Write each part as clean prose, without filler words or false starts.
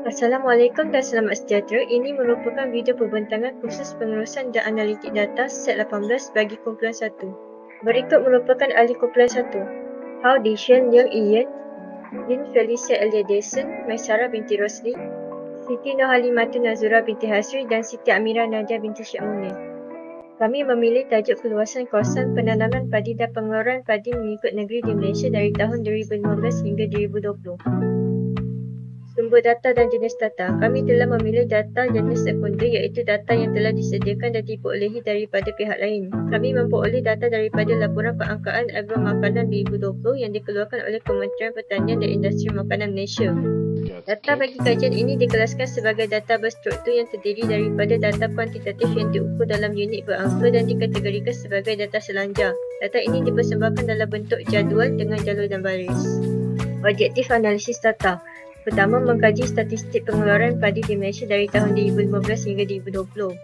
Assalamualaikum dan selamat sejahtera. Ini merupakan video perbentangan khusus pengurusan dan analitik data set 18 bagi kumpulan 1. Berikut merupakan ahli kumpulan 1. Hao Dishan, Liang Iyan, Lin Felicia Elia Dyson, Maisara binti Rosli, Siti Nurhalimatun Nazura binti Hasri dan Siti Amira Nadia binti Syed Munir. Kami memilih tajuk keluasan kawasan penanaman padi dan pengeluaran padi mengikut negeri di Malaysia dari tahun 2015 hingga 2020. Sumber data dan jenis data. Kami telah memilih data jenis sekunder iaitu data yang telah disediakan dan diperolehi daripada pihak lain. Kami memperoleh data daripada laporan perangkaan agro makanan 2020 yang dikeluarkan oleh Kementerian Pertanian dan Industri Makanan Malaysia. Data bagi kajian ini dikelaskan sebagai data berstruktur yang terdiri daripada data kuantitatif yang diukur dalam unit berangka dan dikategorikan sebagai data selanjar. Data ini dipersembahkan dalam bentuk jadual dengan jalur dan baris. Objektif analisis data. Pertama, mengkaji statistik pengeluaran padi di Malaysia dari tahun 2015 hingga 2020.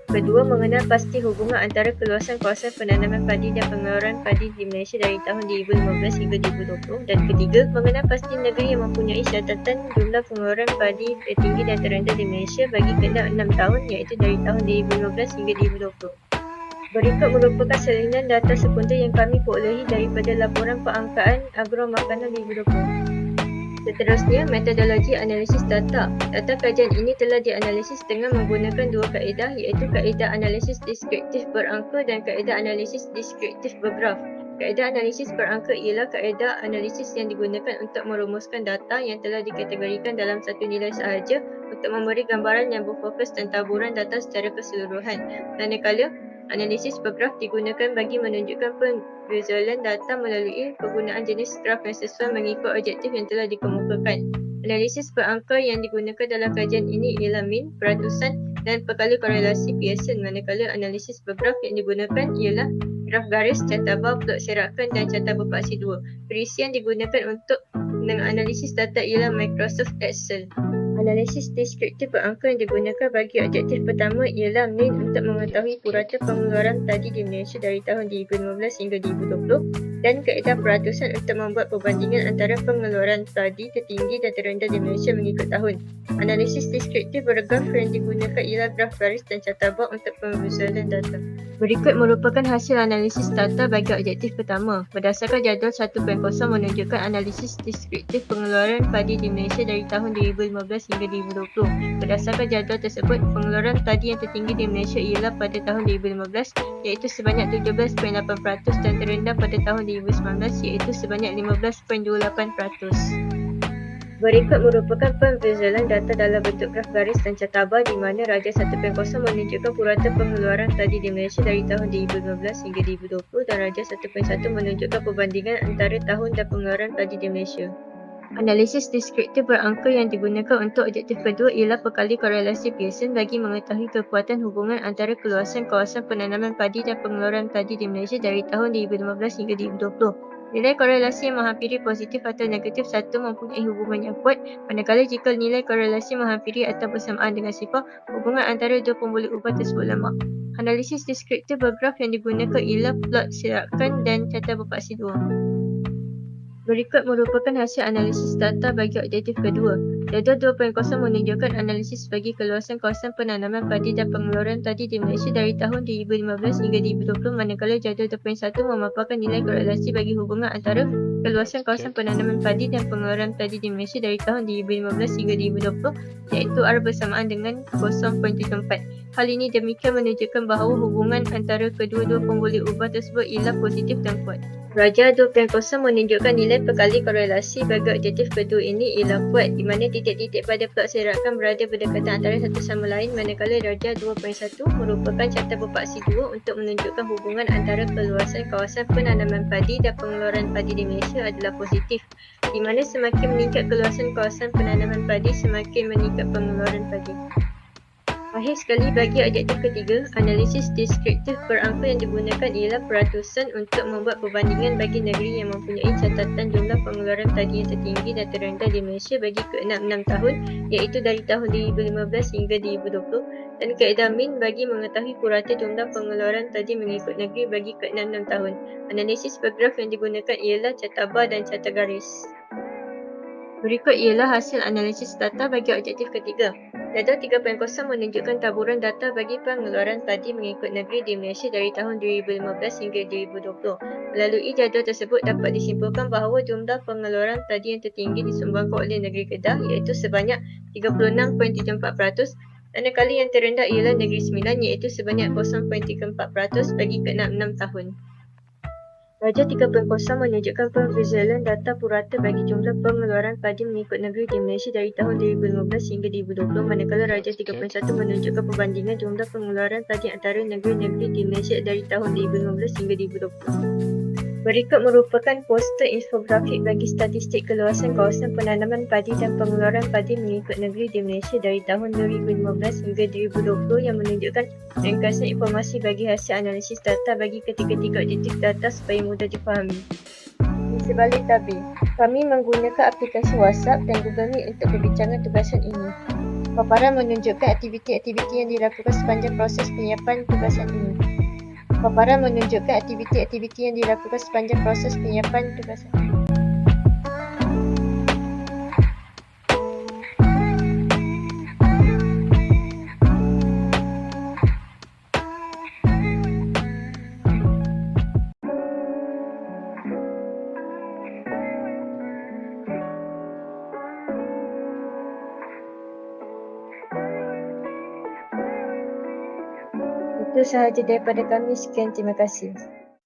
Kedua, mengenal pasti hubungan antara keluasan kawasan penanaman padi dan pengeluaran padi di Malaysia dari tahun 2015 hingga 2020. Dan ketiga, mengenal pasti negeri yang mempunyai catatan jumlah pengeluaran padi tertinggi dan terendah di Malaysia bagi keenam 6 tahun iaitu dari tahun 2015 hingga 2020. Berikut merupakan salinan data sekunder yang kami perolehi daripada laporan perangkaan agro makanan 2020. Seterusnya, metodologi analisis data. Data kajian ini telah dianalisis dengan menggunakan dua kaedah iaitu kaedah analisis deskriptif berangka dan kaedah analisis deskriptif bergraf. Kaedah analisis berangka ialah kaedah analisis yang digunakan untuk merumuskan data yang telah dikategorikan dalam satu nilai sahaja untuk memberi gambaran yang berfokus dan taburan data secara keseluruhan. Manakala analisis bergraf digunakan bagi menunjukkan penvizualan data melalui penggunaan jenis graf yang sesuai mengikut objektif yang telah dikemukakan. Analisis berangka yang digunakan dalam kajian ini ialah mean, peratusan dan perkala korelasi Pearson, manakala analisis bergraf yang digunakan ialah graf garis, catabau, plot serakan dan catabau paksi 2. Perisian digunakan untuk menganalisis data ialah Microsoft Excel. Analisis deskriptif berangka yang digunakan bagi objektif pertama ialah mean untuk mengetahui purata pengeluaran tadi di Malaysia dari tahun 2015 hingga 2020 dan kaedah peratusan untuk membuat perbandingan antara pengeluaran tadi tertinggi dan terendah di Malaysia mengikut tahun. Analisis deskriptif bergraf yang digunakan ialah graf garis dan catabau untuk pemvisualan data. Berikut merupakan hasil analisis data bagi objektif pertama. Berdasarkan jadual 1.0 menunjukkan analisis deskriptif pengeluaran padi di Malaysia dari tahun 2015 hingga 2020. Berdasarkan jadual tersebut, pengeluaran padi yang tertinggi di Malaysia ialah pada tahun 2015 iaitu sebanyak 17.8% dan terendah pada tahun 2019 iaitu sebanyak 15.28%. Berikut merupakan pemvizualan data dalam bentuk graf garis dan catabau di mana Raja 1.0 menunjukkan purata pengeluaran tadi di Malaysia dari tahun 2015 hingga 2020 dan Raja 1.1 menunjukkan perbandingan antara tahun dan pengeluaran tadi di Malaysia. Analisis deskriptif berangka yang digunakan untuk objektif kedua ialah perkali korelasi Pearson bagi mengetahui kekuatan hubungan antara keluasan kawasan penanaman padi dan pengeluaran tadi di Malaysia dari tahun 2015 hingga 2020. Nilai korelasi yang menghampiri positif atau negatif satu mempunyai hubungan yang kuat, manakala jika nilai korelasi menghampiri atau bersamaan dengan sifar, hubungan antara dua pembuli ubah tersebut lemah. Analisis deskriptif bergraf yang digunakan ialah plot serakan dan catabau paksi 2. Berikut merupakan hasil analisis data bagi objektif kedua. Jadual 2.0 menunjukkan analisis bagi keluasan kawasan penanaman padi dan pengeluaran tadi di Malaysia dari tahun 2015 hingga 2020, manakala jadual 2.1 memaparkan nilai korelasi bagi hubungan antara keluasan kawasan penanaman padi dan pengeluaran tadi di Malaysia dari tahun 2015 hingga 2020 iaitu R bersamaan dengan 0.74. Hal ini demikian menunjukkan bahawa hubungan antara kedua-dua pembuli ubah tersebut ialah positif dan kuat. Raja 2.0 menunjukkan nilai perkali korelasi bagi objektif kedua ini ialah kuat, di mana titik-titik pada plot serakan berada berdekatan antara satu sama lain, manakala Raja 2.1 merupakan catabau paksi 2 untuk menunjukkan hubungan antara keluasan kawasan penanaman padi dan pengeluaran padi di Malaysia adalah positif, di mana semakin meningkat keluasan kawasan penanaman padi, semakin meningkat pengeluaran padi. Akhir sekali, bagi objektif ketiga, analisis deskriptif berangka yang digunakan ialah peratusan untuk membuat perbandingan bagi negeri yang mempunyai catatan jumlah pengeluaran tadi yang tertinggi dan terendah di Malaysia bagi keenam 6 tahun iaitu dari tahun 2015 hingga 2020 dan kaedah mean bagi mengetahui purata jumlah pengeluaran tadi mengikut negeri bagi keenam 6 tahun. Analisis bergraf yang digunakan ialah catabau dan catagaris. Berikut ialah hasil analisis data bagi objektif ketiga. Data 3.0 menunjukkan taburan data bagi pengeluaran padi mengikut negeri di Malaysia dari tahun 2015 hingga 2020. Melalui jadual tersebut dapat disimpulkan bahawa jumlah pengeluaran padi yang tertinggi disumbangkan oleh negeri Kedah iaitu sebanyak 36.74%, manakala yang terendah ialah negeri Sembilan iaitu sebanyak 0.34% bagi keenam 6 tahun. Darjah 3.0 menunjukkan perbezaan data purata bagi jumlah pengeluaran padi mengikut negeri di Malaysia dari tahun 2015 hingga 2020, manakala darjah 3.1 menunjukkan perbandingan jumlah pengeluaran padi antara negeri-negeri di Malaysia dari tahun 2015 hingga 2020. Berikut merupakan poster infografik bagi statistik keluasan kawasan penanaman padi dan pengeluaran padi mengikut negeri di Malaysia dari tahun 2015 hingga 2020 yang menunjukkan ringkasan informasi bagi hasil analisis data bagi ketiga-tiga objektif data supaya mudah difahami. Di sebalik tabir, kami menggunakan aplikasi WhatsApp dan Google Meet untuk perbincangan tugasan ini. Paparan menunjukkan aktiviti-aktiviti yang dilakukan sepanjang proses penyiapan tugasan ini. Paparan menunjukkan aktiviti-aktiviti yang dilakukan sepanjang proses penyiapan tugasan ini. Itu sahaja daripada kami. Sekian, terima kasih.